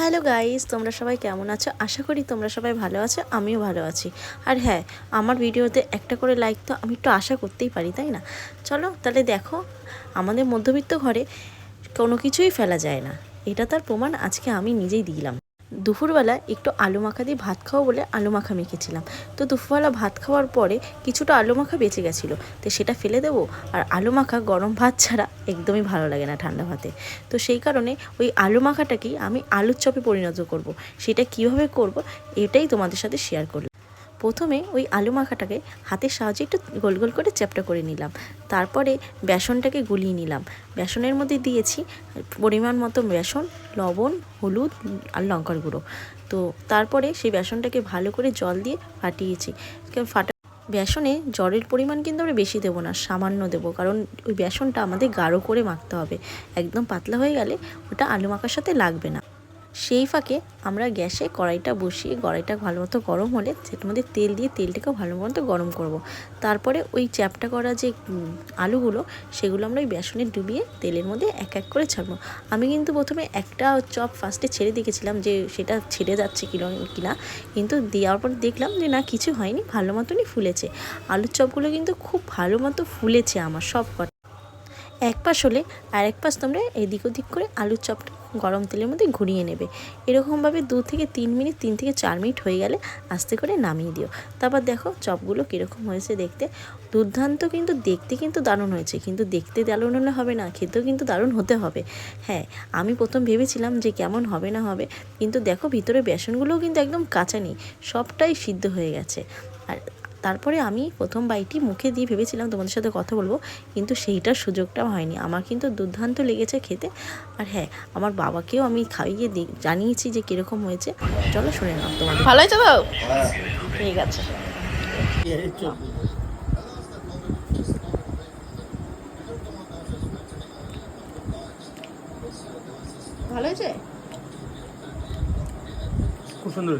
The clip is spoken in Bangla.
হ্যালো গাইস, তোমরা সবাই কেমন আছো? আশা করি তোমরা সবাই ভালো আছো, আমিও ভালো আছি। আর হ্যাঁ, আমার ভিডিওতে একটা করে লাইক তো আমি একটু আশা করতেই পারি, তাই না? চলো তাহলে দেখো, আমাদের মধ্যবিত্ত ঘরে কোনো কিছুই ফেলা যায় না, এটা তার প্রমাণ আজকে আমি নিজেই দিলাম। দুপুরবেলা একটু আলু মাখা দিয়ে ভাত খাওয়া বলে আলু মাখা মেখেছিলাম। তো দুপুরবেলা ভাত খাওয়ার পরে কিছুটা আলু মাখা বেঁচে গেছিলো, তো সেটা ফেলে দেবো? আর আলু মাখা গরম ভাত ছাড়া একদমই ভালো লাগে না ঠান্ডা ভাতে। তো সেই কারণে ওই আলু মাখাটাকেই আমি আলুর চপে পরিণত করব। সেটা কিভাবে করব এটাই তোমাদের সাথে শেয়ার করলাম। প্রথমে ওই আলু মাখাটাকে হাতের সাহায্যে একটু গোল গোল করে চ্যাপটা করে নিলাম। তারপরে বেসনটাকে গুলিয়ে নিলাম। বেসনের মধ্যে দিয়েছি পরিমাণ মতো বেসন, লবণ, হলুদ আর লঙ্কার গুঁড়ো। তো তারপরে সেই বেসনটাকে ভালো করে জল দিয়ে ফাটিয়েছি। বেসনে জলের পরিমাণ কিন্তু আমরা বেশি দেবো না, সামান্য দেবো, কারণ ওই বেসনটা আমাদের গাঢ় করে মাখতে হবে। একদম পাতলা হয়ে গেলে ওটা আলু মাখার সাথে লাগবে না। সেই ফাঁকে আমরা গ্যাসে কড়াইটা বসিয়ে কড়াইটা ভালো মতো গরম হলে সেটার মধ্যে তেল দিয়ে তেলটাকেও ভালো মতো গরম করব। তারপরে ওই চ্যাপটা করা যে আলুগুলো সেগুলো আমরা ওই বেসনে ডুবিয়ে তেলের মধ্যে এক এক করে ছাড়বো। আমি কিন্তু প্রথমে একটা চপ ফার্স্টে ছেড়ে দেখেছিলাম যে সেটা ছেড়ে যাচ্ছে কিনা, কিন্তু দেওয়ার পর দেখলাম যে না, কিছু হয়নি, ভালো মতনই ফুলেছে। আলুর চপগুলো কিন্তু খুব ভালো মতো ফুলেছে আমার সব কটা। এক পাশ হলে আর এক পাশ তোমরা এদিক ওদিক করে আলুর চপটা গরম তেলের মধ্যে ঘুরিয়ে নেবে। এরকমভাবে 2 থেকে 3 মিনিট, 3 থেকে 4 মিনিট হয়ে গেলে আস্তে করে নামিয়ে দিও। তারপর দেখো চপগুলো কীরকম হয়েছে দেখতে। দুর্দান্ত, কিন্তু দেখতে কিন্তু দারুণ হয়েছে। কিন্তু দেখতে দারুণ হলে হবে না, খেতেও কিন্তু দারুণ হতে হবে। হ্যাঁ, আমি প্রথম ভেবেছিলাম যে কেমন হবে না হবে, কিন্তু দেখো ভিতরে বেসনগুলোও কিন্তু একদম কাঁচা নেই, সবটাই সিদ্ধ হয়ে গেছে। আর তারপরে আমি প্রথম বাইটি মুখে দিয়ে ভেবেছিলাম তোমাদের সাথে কথা বলবো, কিন্তু সেইটার সুযোগটাও হয়নি। আমার কিন্তু দুর্দান্ত লেগেছে খেতে। আর হ্যাঁ, আমার বাবাকেও আমি খাইয়ে জানিয়েছি যে কীরকম হয়েছে। চলো শুনে নাও তোমাদের। ভালো হয়েছে তো? ঠিক আছে। ভালো হয়েছে, খুব সুন্দর।